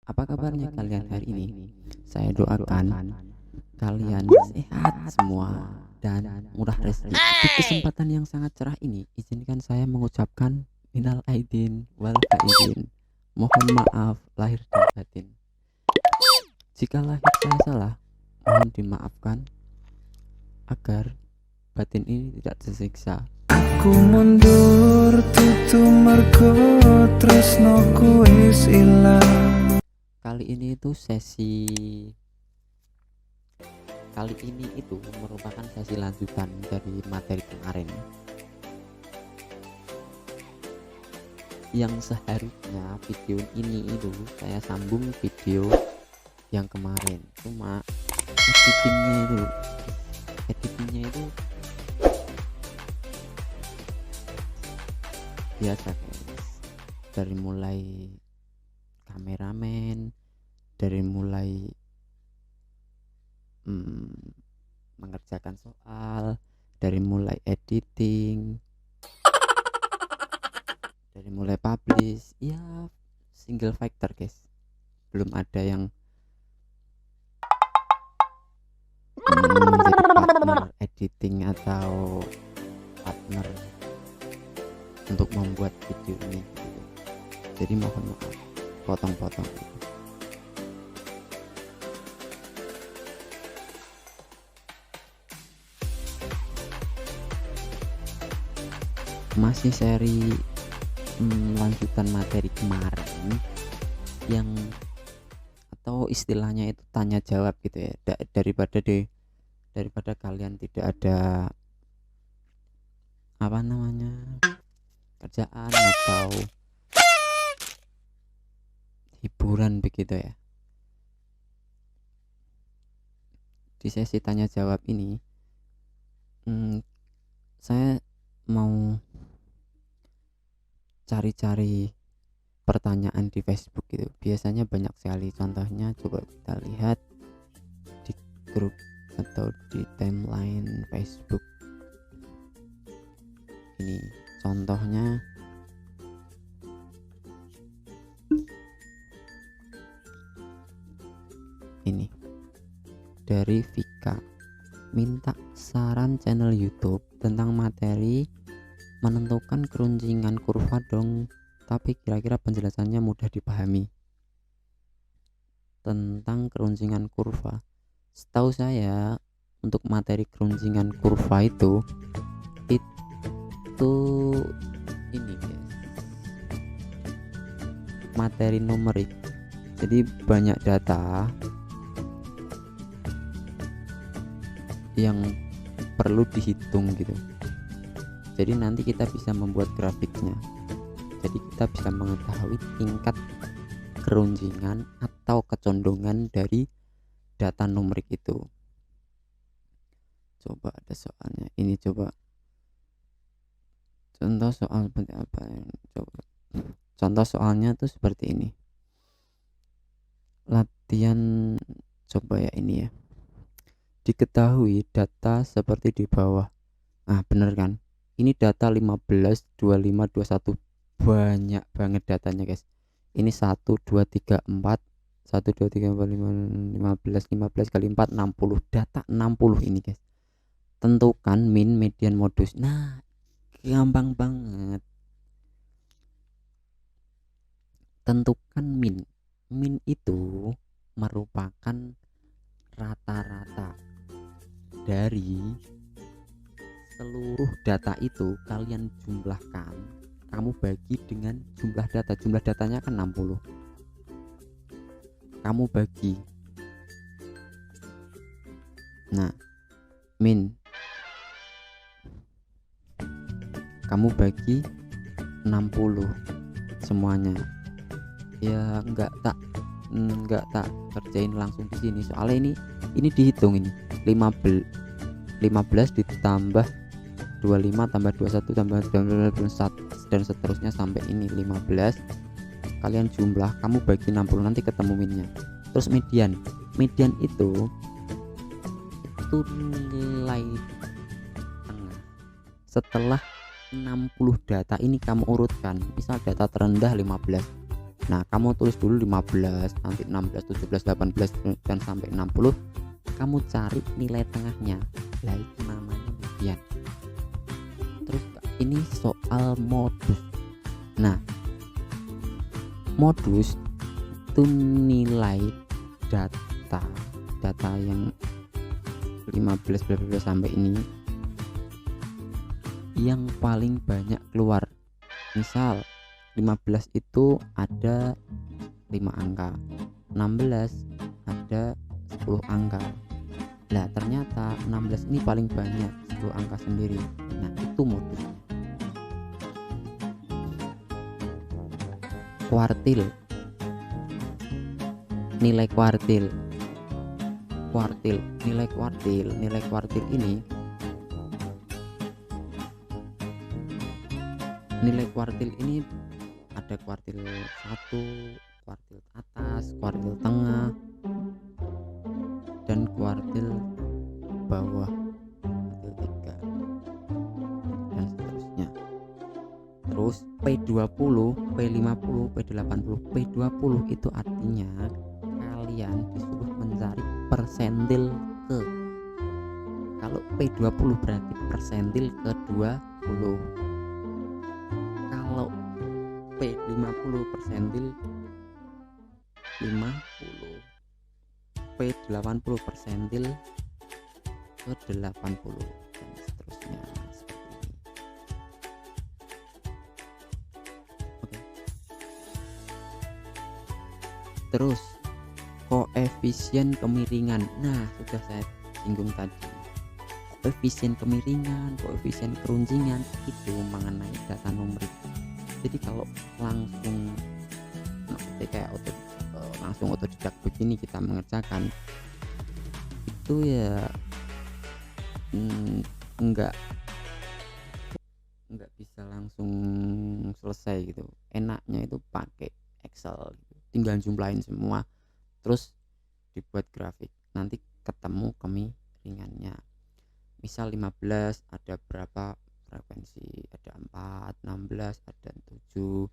Apa kabarnya kalian hari ini? Saya doakan kalian sehat semua dan murah rezeki. Di kesempatan yang sangat cerah ini, izinkan saya mengucapkan minal aidin wal faizin. Mohon maaf lahir dan batin. Jika lahir saya salah, mohon dimaafkan agar batin ini tidak tersiksa. Aku mundur tutu mergo tresnoku wis ilang. Kali ini itu merupakan sesi lanjutan dari materi kemarin yang seharusnya video ini itu saya sambung video yang kemarin, cuma editingnya itu biasa guys, dari mulai kameramen, dari mulai mengerjakan soal, dari mulai editing, dari mulai publish, ya single factor guys, belum ada yang menjadi partner editing atau partner untuk membuat video ini gitu. Jadi mohon maaf potong-potong gitu. Masih seri lanjutan materi kemarin yang atau istilahnya itu tanya jawab gitu ya, daripada kalian tidak ada kerjaan atau hiburan begitu ya. Di sesi tanya jawab ini saya mau cari-cari pertanyaan di Facebook gitu. Biasanya banyak sekali, contohnya coba kita lihat di grup atau di timeline Facebook ini. Contohnya ini dari Vika, minta saran channel YouTube tentang materi menentukan keruncingan kurva dong, tapi kira-kira penjelasannya mudah dipahami. Tentang keruncingan kurva, setahu saya untuk materi keruncingan kurva itu ini guys, materi numerik. Jadi banyak data yang perlu dihitung gitu. Jadi nanti kita bisa membuat grafiknya. Jadi kita bisa mengetahui tingkat keruncingan atau kecondongan dari data numerik itu. Coba ada soalnya. Ini coba contoh soal seperti apa yang coba. Contoh soalnya tuh seperti ini. Latihan coba ya ini ya. Diketahui data seperti di bawah. Nah, bener kan? Ini data 15, 25, 21. Banyak banget datanya guys. Ini 1, 2, 3, 4 1, 2, 3, 4, 5, 15 kali 4 60. Data 60 ini guys. Tentukan min, median, modus. Nah, gampang banget. Tentukan min. Min itu merupakan rata-rata dari seluruh data itu, kalian jumlahkan, kamu bagi dengan jumlah data. Jumlah datanya kan 60, kamu bagi. Nah, min kamu bagi 60 semuanya. Ya enggak tak kerjain langsung di sini, soalnya ini dihitung. Ini 15 ditambah 25 tambah 21 tambah 21 dan seterusnya sampai ini 15. Kalian jumlah, kamu bagi 60, nanti ketemu minnya. Terus median itu nilai tengah setelah 60 data ini kamu urutkan. Misal data terendah 15, Nah, kamu tulis dulu 15, nanti 16, 17, 18 dan sampai 60. Kamu cari nilai tengahnya. Lah itu namanya median. Terus ini soal modus. Nah, modus itu nilai data yang 15 sampai ini yang paling banyak keluar. Misal 15 itu ada 5 angka, 16 ada 10 angka. Lah ternyata 16 ini paling banyak, 10 angka sendiri. Nah itu modus. Kuartil, nilai kuartil nilai kuartil ini, nilai kuartil ini ada kuartil 1, kuartil atas, kuartil tengah, dan kuartil bawah, kuartil 3, dan seterusnya. Terus P20, P50, P80, P20 itu artinya kalian disuruh mencari persentil ke. Kalau P20 berarti persentil ke 20. Kalau P50 persentil 50, P80 persentil ke 80, dan seterusnya seperti ini. Oke. Terus koefisien kemiringan. Nah, sudah saya singgung tadi. Koefisien kemiringan, koefisien keruncingan itu mengenai data numerik. Jadi kalau langsung kayak langsung otodidak begini kita mengerjakan itu ya enggak bisa langsung selesai gitu. Enaknya itu pakai Excel gitu. Tinggal jumlahin semua terus dibuat grafik, nanti ketemu kemiringannya. Misal 15 ada berapa frekuensi, ada 4, 16 ada 7,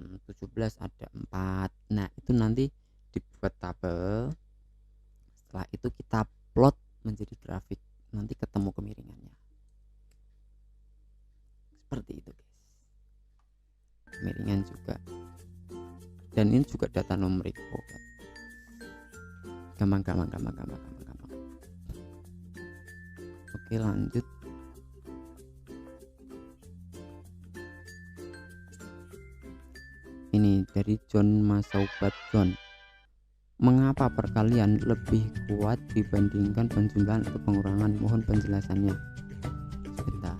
17 ada 4. Nah itu nanti dibuat tabel, setelah itu kita plot menjadi grafik, nanti ketemu kemiringannya seperti itu guys. Kemiringan juga, dan ini juga data numerik. Gampang. Oke lanjut. Ini dari John Masaubat John. Mengapa perkalian lebih kuat dibandingkan penjumlahan atau pengurangan? Mohon penjelasannya. Sebentar.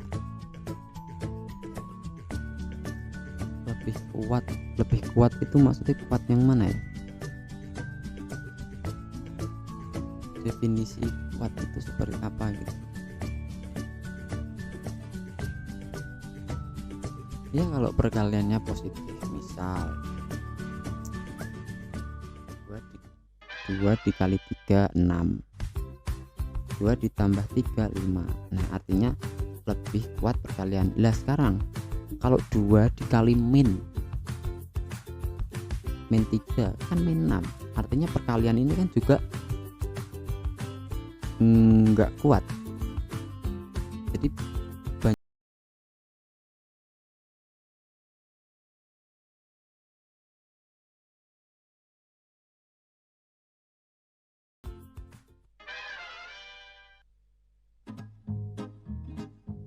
Lebih kuat itu maksudnya kuat yang mana ya? Definisi kuat itu seperti apa gitu? Ya kalau perkaliannya positif, misal 2 dikali 3 6, 2 ditambah 3 5. Nah artinya lebih kuat perkalian. Lah sekarang kalau 2 dikali min 3 kan min 6, artinya perkalian ini kan juga enggak kuat. Jadi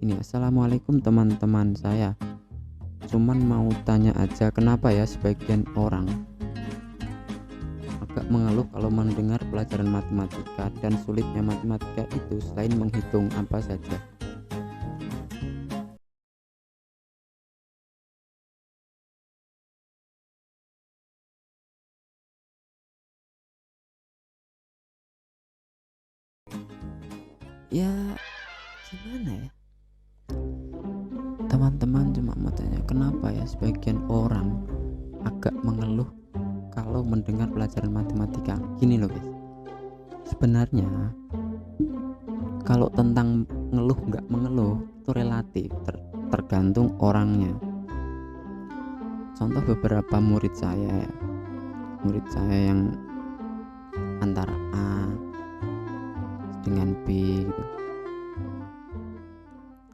ini, assalamualaikum teman-teman, saya cuman mau tanya aja, kenapa ya sebagian orang agak mengeluh kalau mendengar pelajaran matematika, dan sulitnya matematika itu selain menghitung apa saja? Ya gimana ya teman-teman, cuma mau tanya kenapa ya sebagian orang agak mengeluh kalau mendengar pelajaran matematika. Gini loh guys, sebenarnya kalau tentang ngeluh nggak mengeluh itu relatif, tergantung orangnya. contoh beberapa murid saya yang antara A dengan B gitu.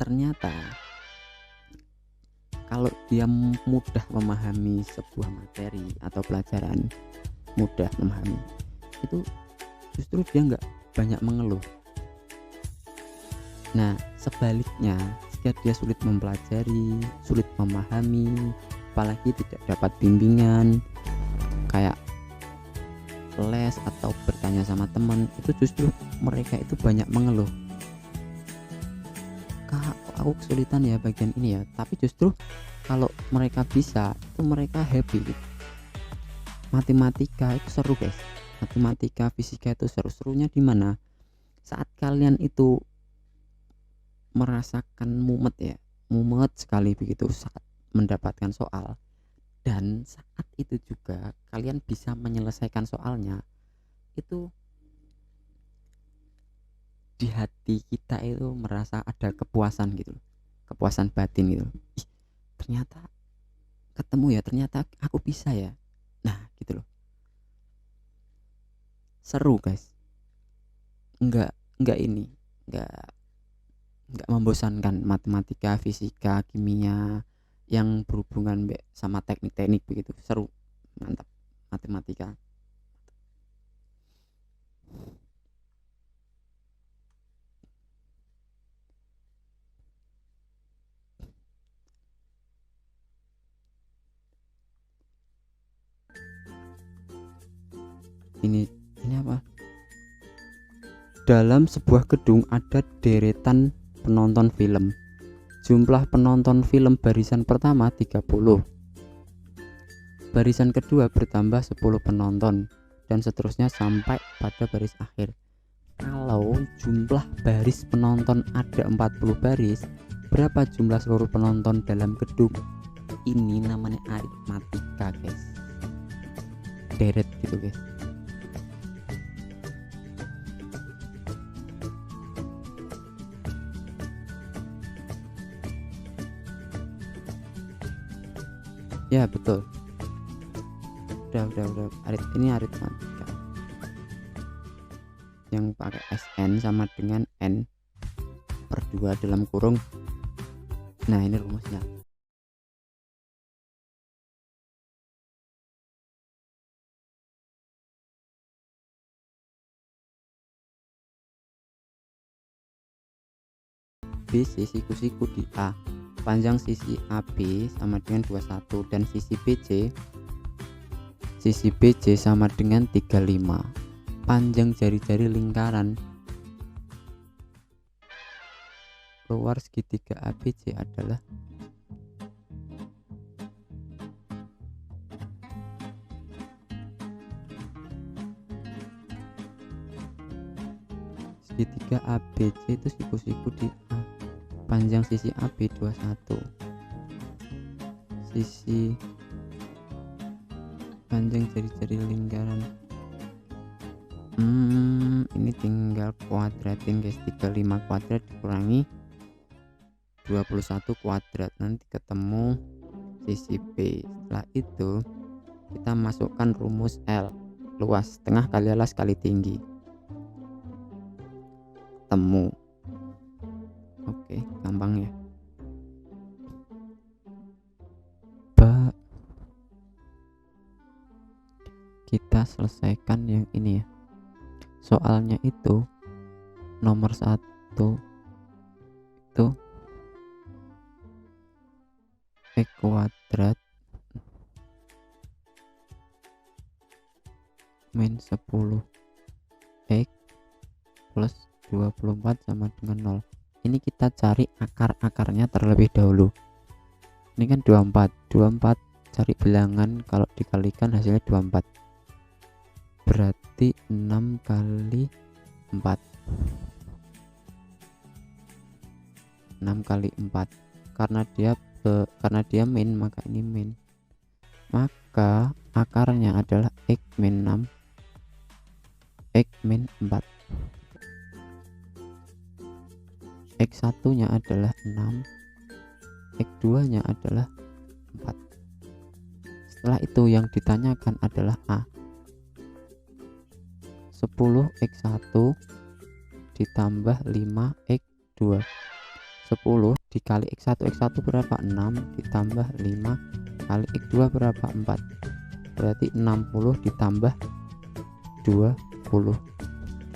Ternyata kalau dia mudah memahami sebuah materi atau pelajaran, mudah memahami, itu justru dia nggak banyak mengeluh. Nah, sebaliknya jika dia sulit mempelajari, sulit memahami, apalagi tidak dapat bimbingan kayak les atau bertanya sama teman, itu justru mereka itu banyak mengeluh. Kak, aku kesulitan ya bagian ini ya. Tapi justru kalau mereka bisa, itu mereka happy gitu. Matematika itu seru guys. Matematika, fisika itu seru-serunya di mana? Saat kalian itu merasakan mumet sekali begitu saat mendapatkan soal, dan saat itu juga kalian bisa menyelesaikan soalnya, itu di hati kita itu merasa ada kepuasan gitu, kepuasan batin gitu. Ih, ternyata ketemu ya, ternyata aku bisa ya. Nah gitu loh, seru guys. Enggak ini enggak membosankan. Matematika, fisika, kimia yang berhubungan sama teknik-teknik begitu, seru, mantap matematika. Ini apa? Dalam sebuah gedung ada deretan penonton film. Jumlah penonton film barisan pertama 30. Barisan kedua bertambah 10 penonton dan seterusnya sampai pada baris akhir. Kalau jumlah baris penonton ada 40 baris, berapa jumlah seluruh penonton dalam gedung? Ini namanya aritmatika guys. Deret gitu guys. Ya betul. Udah ini aritmatika yang pakai SN sama dengan N per 2 dalam kurung. Nah ini rumusnya. B siku-siku di A, panjang sisi AB sama dengan 21 dan sisi BC sama dengan 35. Panjang jari-jari lingkaran luar segitiga ABC adalah segitiga ABC itu siku-siku di A, panjang sisi AB 21, sisi panjang jari-jari lingkaran ini tinggal kuadratin guys. 35 kuadrat dikurangi 21 kuadrat, nanti ketemu sisi B. Setelah itu kita masukkan rumus L, luas tengah kali alas kali tinggi, ketemu. Oke, gampang ya. Kita selesaikan yang ini ya. Soalnya itu nomor 1 itu X kuadrat min 10 X plus 24 sama dengan 0. Ini kita cari akar-akarnya terlebih dahulu. Ini kan 24 cari bilangan, kalau dikalikan hasilnya 24, berarti 6 kali 4 karena dia min, maka ini min, maka akarnya adalah X min 6 X min 4. X1 nya adalah 6, X2 nya adalah 4. Setelah itu yang ditanyakan adalah A. 10x1 ditambah 5x2. 10 dikali x1 berapa? 6 ditambah 5 kali x2 berapa? 4. Berarti 60 ditambah 20,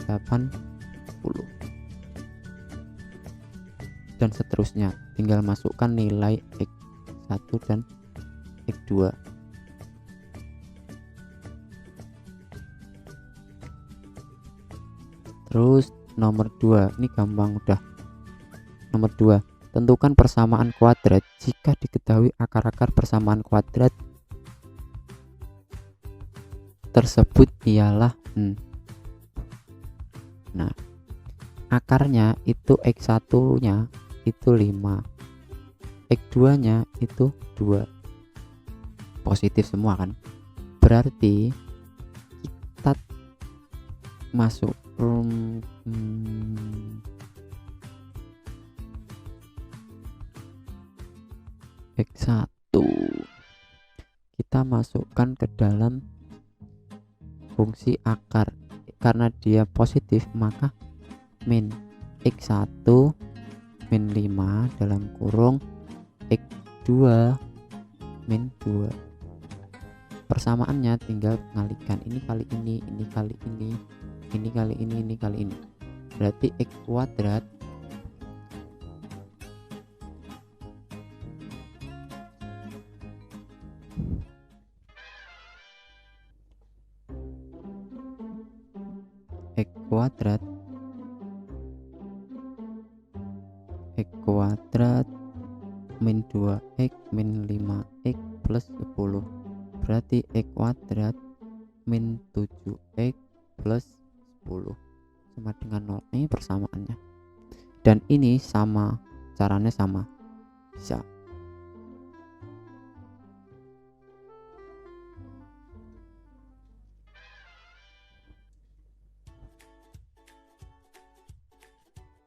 80. Dan seterusnya, tinggal masukkan nilai x1 dan x2. Terus nomor 2, ini gampang udah. Nomor 2, tentukan persamaan kuadrat jika diketahui akar-akar persamaan kuadrat tersebut ialah Nah, akarnya itu x1 nya itu 5, x2 nya itu 2, positif semua kan, berarti kita masuk x1 kita masukkan ke dalam fungsi akar. Karena dia positif maka min x1 min 5 dalam kurung x2 min 2. Persamaannya tinggal mengalihkan, ini kali ini kali ini, ini kali ini kali ini. Berarti x kuadrat min 2x min 5x plus 10, berarti x kuadrat min 7x plus 10 sama dengan 0. Ini persamaannya, dan ini sama, caranya sama, bisa.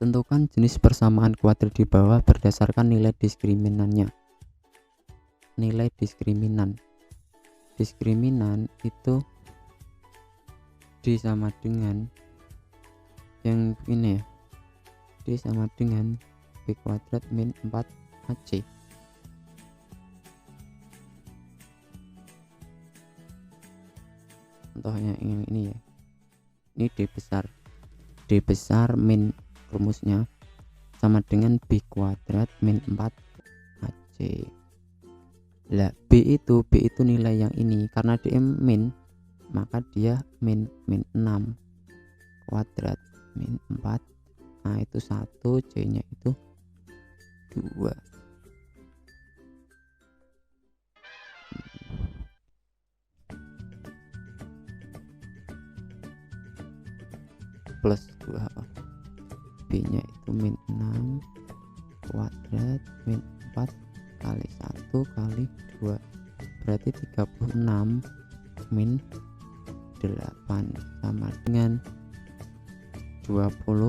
Tentukan jenis persamaan kuadrat di bawah berdasarkan nilai diskriminannya. Nilai diskriminan itu D sama dengan yang ini ya, D sama dengan B kuadrat min 4AC. Contohnya ini ya, ini D besar min rumusnya sama dengan B kuadrat min 4AC. Lah B itu nilai yang ini, karena dia min maka dia min 6 kuadrat min 4. Nah itu 1, C nya itu 2. Plus 2, B nya itu min 6 kuadrat min 4 kali 1 kali 2, berarti 36 min 8 sama dengan 24.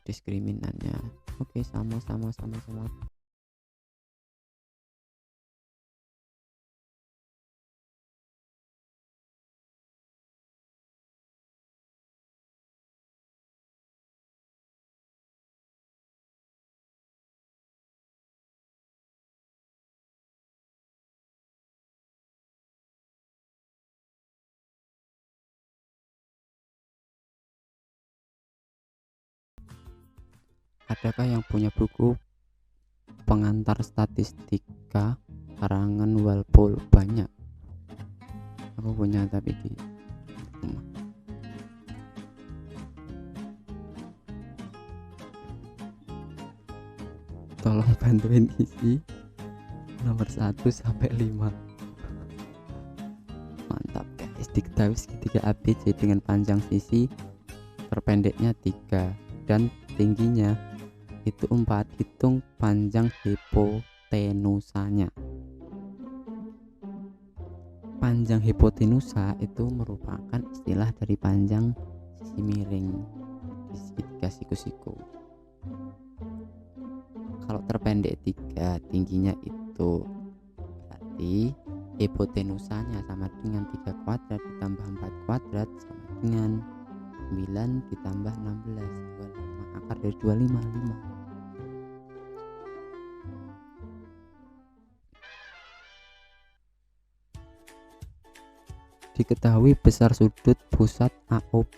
Diskriminannya oke, sama. Adakah yang punya buku pengantar statistika karangan Walpole? Banyak, aku punya tapi di rumah. Tolong bantuin isi nomor 1 sampai 5. Mantap guys, diketahui segitiga ABC dengan panjang sisi terpendeknya 3 dan tingginya itu 4, hitung panjang hipotenusanya. Panjang hipotenusa itu merupakan istilah dari panjang sisi miring di segitiga siku-siku. Kalau terpendek 3, tingginya itu berarti hipotenusanya sama dengan 3 kuadrat ditambah 4 kuadrat sama dengan 9 ditambah 16, 25. Akar dari 25, 5. Diketahui besar sudut pusat AOB